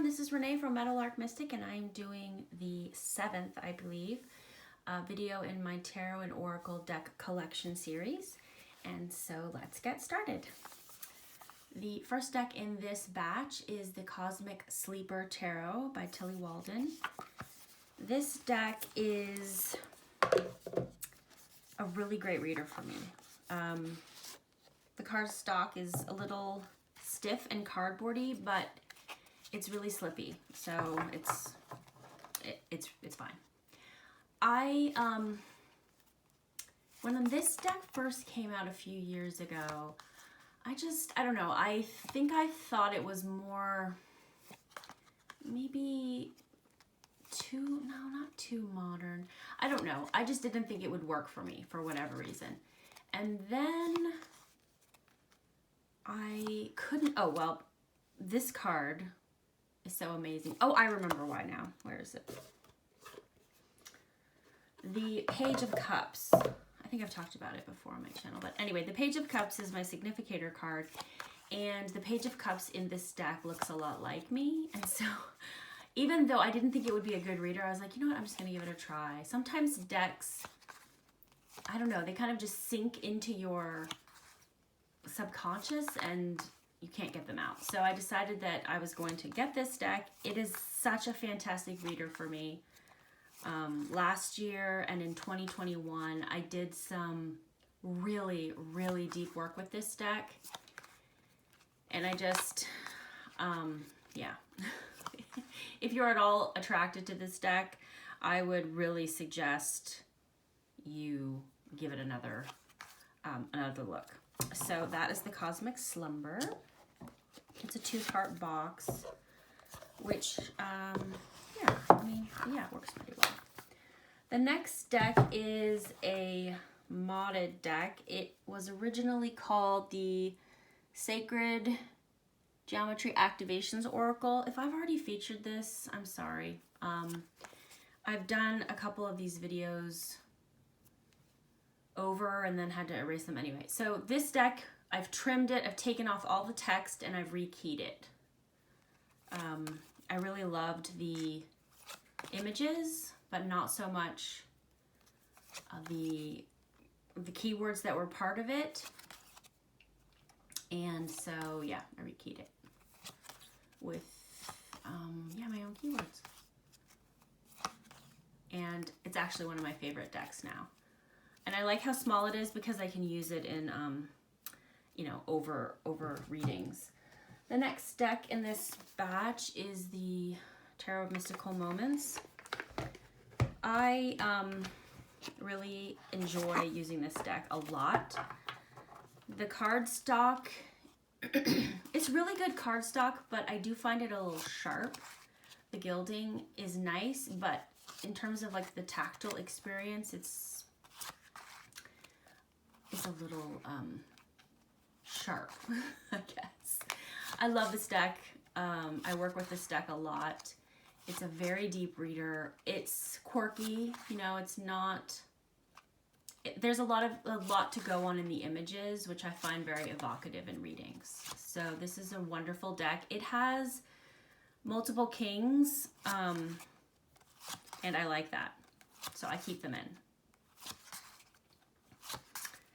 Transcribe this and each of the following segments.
everyone, this is Renee from Meadowlark Mystic, and I'm doing the 7th, I believe, video in my Tarot and Oracle deck collection series. And so let's get started. The first deck in this batch is the Cosmic Sleeper Tarot by Tilly Walden. This deck is a really great reader for me. The card stock is a little stiff and cardboardy, but it's really slippy, so it's fine. When this deck first came out a few years ago, I don't know, I think I thought it was more, maybe not too modern. I don't know, I just didn't think it would work for me for whatever reason. And then I couldn't, oh well, this card is so amazing. Oh, I remember why now. Where is it? The Page of Cups. I think I've talked about it before on my channel. But anyway, the Page of Cups is my significator card. And the Page of Cups in this deck looks a lot like me. And so even though I didn't think it would be a good reader, I was like, you know what? I'm just going to give it a try. Sometimes decks, I don't know, they kind of just sink into your subconscious and you can't get them out. So I decided that I was going to get this deck. It is such a fantastic reader for me. Last year and in 2021, I did some really, really deep work with this deck. And I just, yeah. If you're at all attracted to this deck, I would really suggest you give it another look. So that is the Cosmic Slumber. It's a 2-part box, which, yeah, I mean, yeah, it works pretty well. The next deck is a modded deck. It was originally called the Sacred Geometry Activations Oracle. If I've already featured this, I'm sorry. I've done a couple of these videos over and then had to erase them anyway. So this deck, I've trimmed it, I've taken off all the text, and I've rekeyed it. I really loved the images, but not so much the keywords that were part of it. And so, yeah, I rekeyed it with, yeah, my own keywords. And it's actually one of my favorite decks now. And I like how small it is because I can use it in, you know, over readings. The next deck in this batch is the Tarot of Mystical Moments. I really enjoy using this deck a lot. The cardstock, it's really good cardstock, but I do find it a little sharp. The gilding is nice, but in terms of like the tactile experience, it's a little sharp, I guess. I love this deck. I work with this deck a lot. It's a very deep reader. It's quirky, you know, it's not, there's a lot to go on in the images, which I find very evocative in readings. So this is a wonderful deck. It has multiple kings, and I like that. So I keep them in.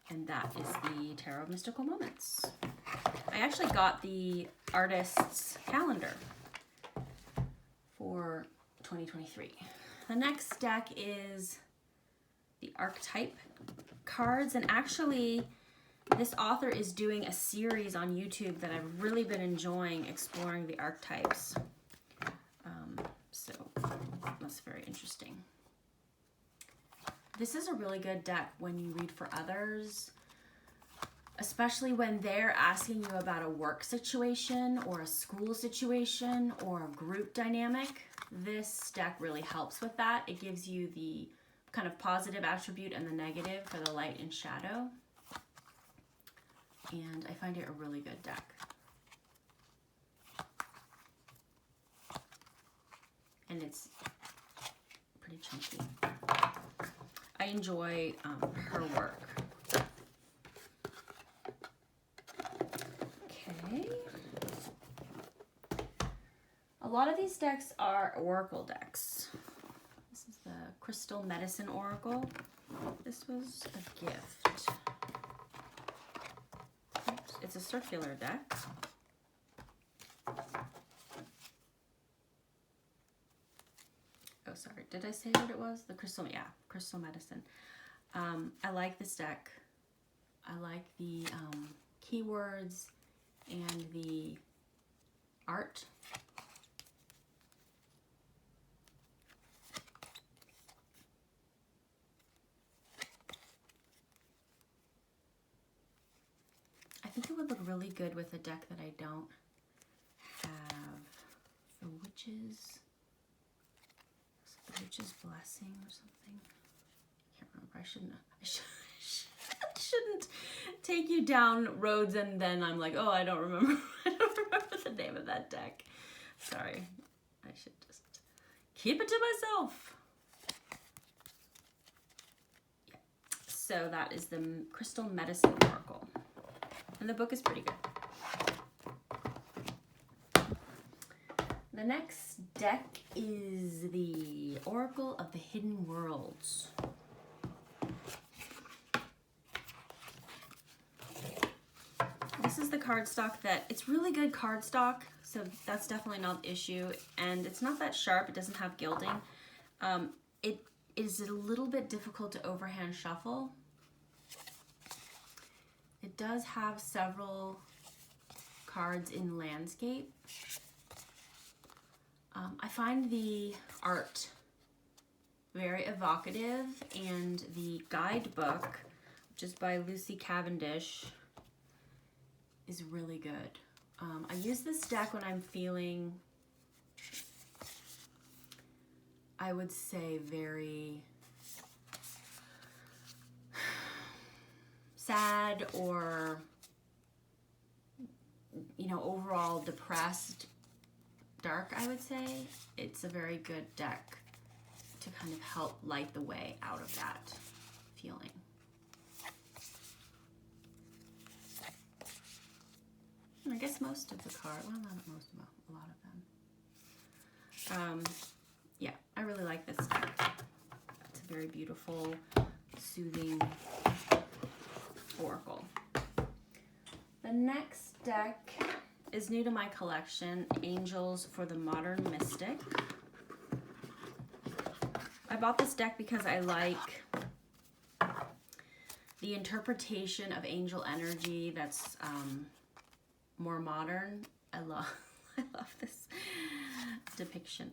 And that is the Tarot of Mystical Moments. I actually got the artist's calendar for 2023. The next deck is the Archetype cards. And actually, this author is doing a series on YouTube that I've really been enjoying, exploring the archetypes. So that's very interesting. This is a really good deck when you read for others, especially when they're asking you about a work situation or a school situation or a group dynamic. This deck really helps with that. It gives you the kind of positive attribute and the negative for the light and shadow. And I find it a really good deck. And it's pretty chunky. I enjoy her work. Okay. A lot of these decks are Oracle decks. This is the Crystal Medicine Oracle. This was a gift. Oops, it's a circular deck. Oh, sorry. Did I say what it was? The Crystal, yeah, Crystal Medicine. I like this deck. I like the keywords and the art. I think it would look really good with a deck that I don't have. The Witch's Blessing or something. I can't remember. I shouldn't take you down roads and then I'm like, oh, I don't remember. I don't remember the name of that deck. Sorry. I should just keep it to myself. Yeah. So that is the Crystal Medicine Oracle. And the book is pretty good. The next deck is the Oracle of the Hidden Worlds. This is the cardstock that, it's really good cardstock, so that's definitely not the issue. And it's not that sharp, it doesn't have gilding. It is a little bit difficult to overhand shuffle. It does have several cards in landscape. I find the art very evocative, and the guidebook, which is by Lucy Cavendish, is really good. I use this deck when I'm feeling, I would say, very sad or, you know, overall depressed, dark, I would say. It's a very good deck to kind of help light the way out of that feeling. And I guess most of the cards, well, not most of them, a lot of them. Yeah, I really like this deck. It's a very beautiful, soothing oracle. The next deck is new to my collection, Angels for the Modern Mystic. I bought this deck because I like the interpretation of angel energy that's more modern. I love this depiction.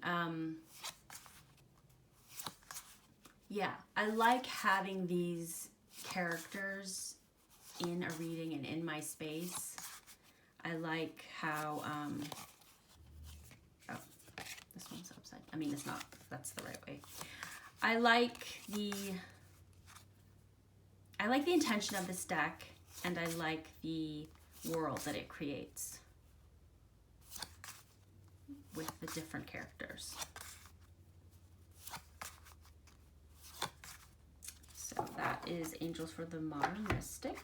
Yeah, I like having these characters in a reading and in my space. I like how, oh, this one's upside, I mean, it's not, that's the right way. I like the intention of this deck, and I like the world that it creates with the different characters. So that is Angels for the Modern Mystic.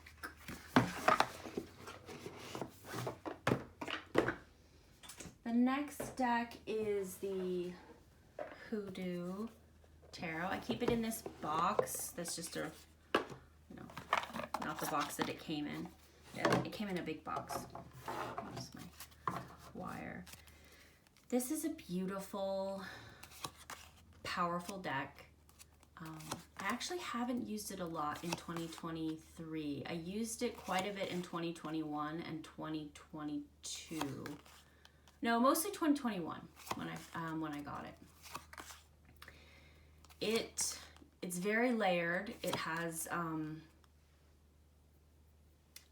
The next deck is the Hoodoo Tarot. I keep it in this box. That's just a, you know, not the box that it came in. Yeah, it came in a big box. Here's my wire. This is a beautiful, powerful deck. I actually haven't used it a lot in 2023. I used it quite a bit in 2021 and 2022. No, mostly 2021 when I got it. It's very layered. It has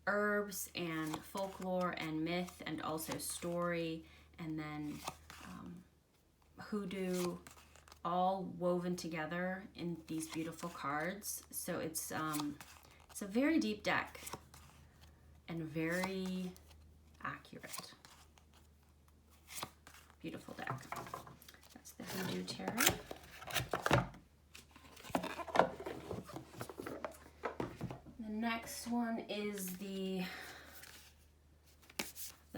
herbs and folklore and myth and also story, and then hoodoo, all woven together in these beautiful cards. So it's a very deep deck and very accurate. Beautiful deck. That's the Hoodoo Tarot. The next one is the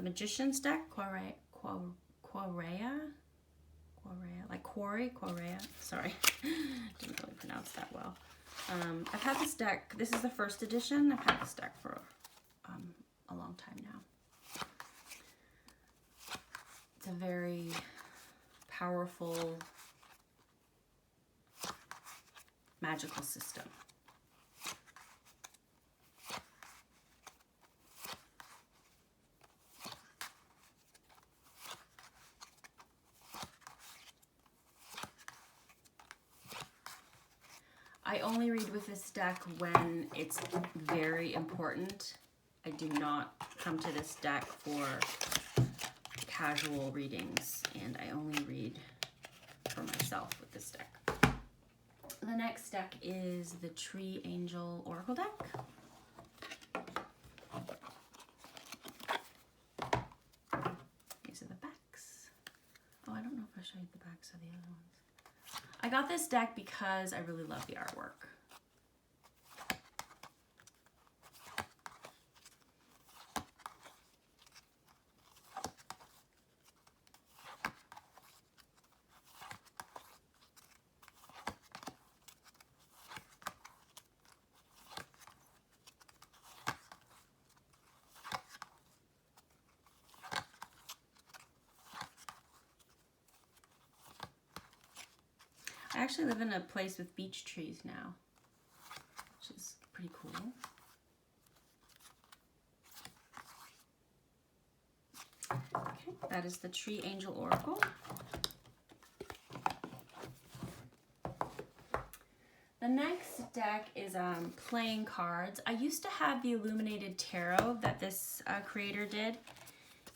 Magician's deck, Quarea. Korea. Sorry, didn't really pronounce that well. I've had this deck. This is the first edition. I've had this deck for a long time now. It's a very powerful magical system. I only read with this deck when it's very important. I do not come to this deck for casual readings, and I only read for myself with this deck. The next deck is the Tree Angel Oracle deck. These are the backs. Oh, I don't know if I showed you the backs of the other ones. I got this deck because I really love the artwork. I actually live in a place with beech trees now, which is pretty cool. Okay, that is the Tree Angel Oracle. The next deck is playing cards. I used to have the Illuminated Tarot that this creator did,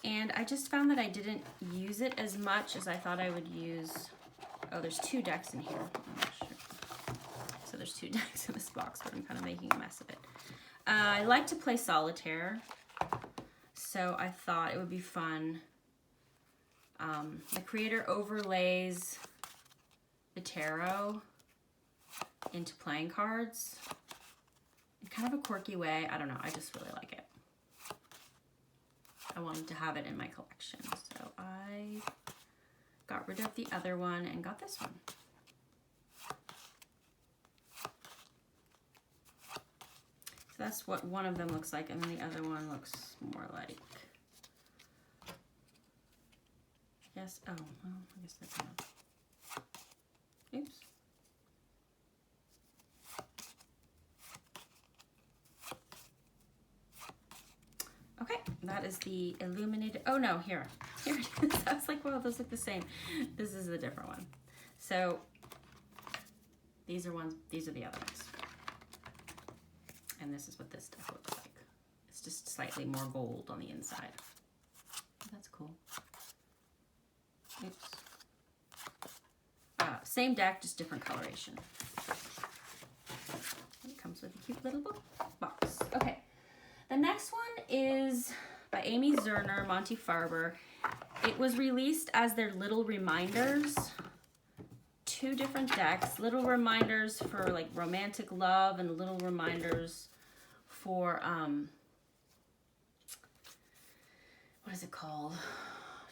and I just found that I didn't use it as much as I thought I would use. Oh, there's two decks in here. I'm not sure. So there's two decks in this box, but I'm kind of making a mess of it. I like to play solitaire, so I thought it would be fun. The creator overlays the tarot into playing cards in kind of a quirky way. I don't know. I just really like it. I wanted to have it in my collection, so I got rid of the other one and got this one. So that's what one of them looks like, and then the other one looks more like, yes, oh, well, I guess that's not, oops. Okay, that is the Illuminated, oh no, here it is. I was like, wow, those look the same. This is a different one. So these are the other ones. And this is what this deck looks like. It's just slightly more gold on the inside. That's cool. Oops. Same deck, just different coloration. It comes with a cute little box. Okay. The next one is by Amy Zerner, Monty Farber. It was released as their Little Reminders. Two different decks. Little Reminders for like romantic love and Little Reminders for, what is it called?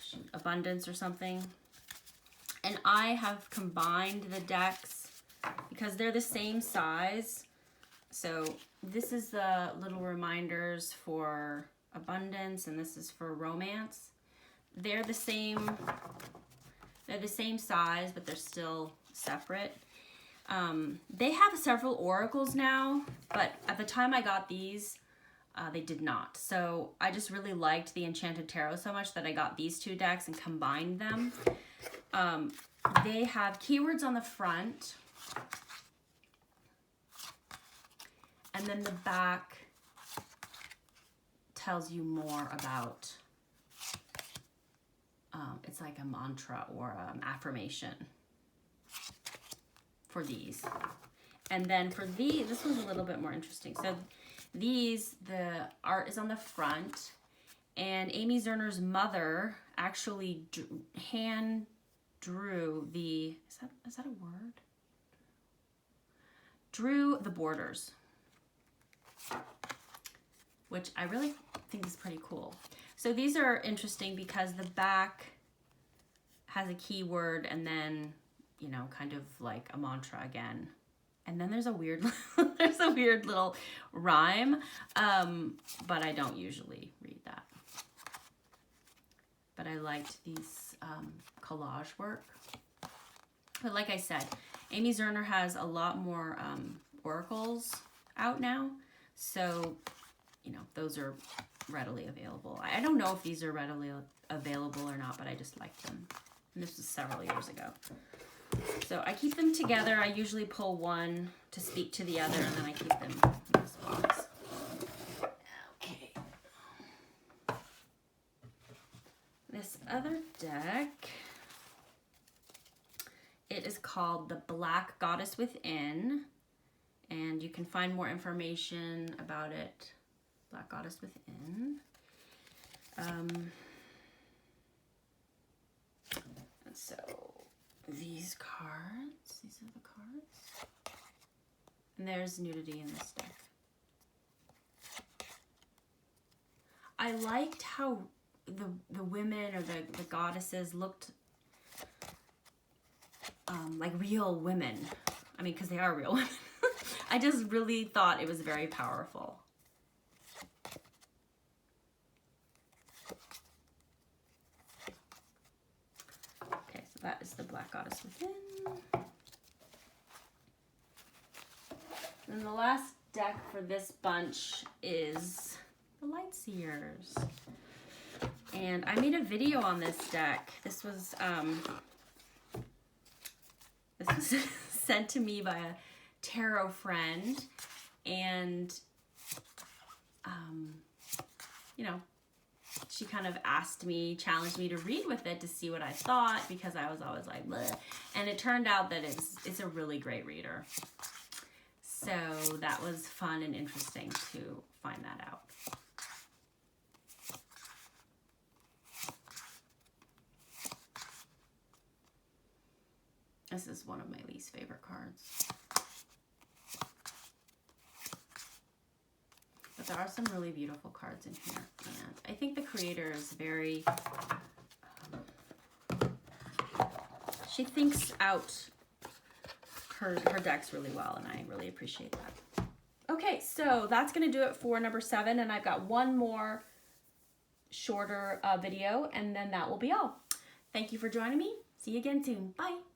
Shoot, abundance or something. And I have combined the decks because they're the same size. So this is the Little Reminders for abundance, and this is for romance. They're the same size, but they're still separate. They have several oracles now, but at the time I got these, they did not. So I just really liked the Enchanted Tarot so much that I got these two decks and combined them. They have keywords on the front, and then the back tells you more about, it's like a mantra or an affirmation for these. And then for these, this one's a little bit more interesting. So these, the art is on the front, and Amy Zerner's mother actually hand drew the, is that a word? Drew the borders, which I really think is pretty cool. So these are interesting because the back has a keyword and then you know, kind of like a mantra again. And then there's a weird, there's a weird little rhyme, but I don't usually read that. But I liked these collage work. But like I said, Amy Zerner has a lot more oracles out now. So, you know, those are readily available. I don't know if these are readily available or not, but I just liked them. And this was several years ago. So I keep them together. I usually pull one to speak to the other, and then I keep them in this box. Okay. This other deck, it is called the Black Goddess Within, and you can find more information about it, Black Goddess Within. And so these cards, these are the cards. And there's nudity in this deck. I liked how the women or the goddesses looked like real women. I mean, because they are real women. I just really thought it was very powerful. Okay, so that is the Black Goddess Within. And the last deck for this bunch is the Lightseers. And I made a video on this deck. This was sent to me by a tarot friend, and you know, she kind of asked me, challenged me to read with it to see what I thought, because I was always like, bleh. And it turned out that it's a really great reader. So that was fun and interesting to find that out. This is one of my least favorite cards. But there are some really beautiful cards in here. And I think the creator is very... she thinks out her decks really well, and I really appreciate that. Okay, so that's going to do it for number 7, and I've got one more shorter video, and then that will be all. Thank you for joining me. See you again soon. Bye.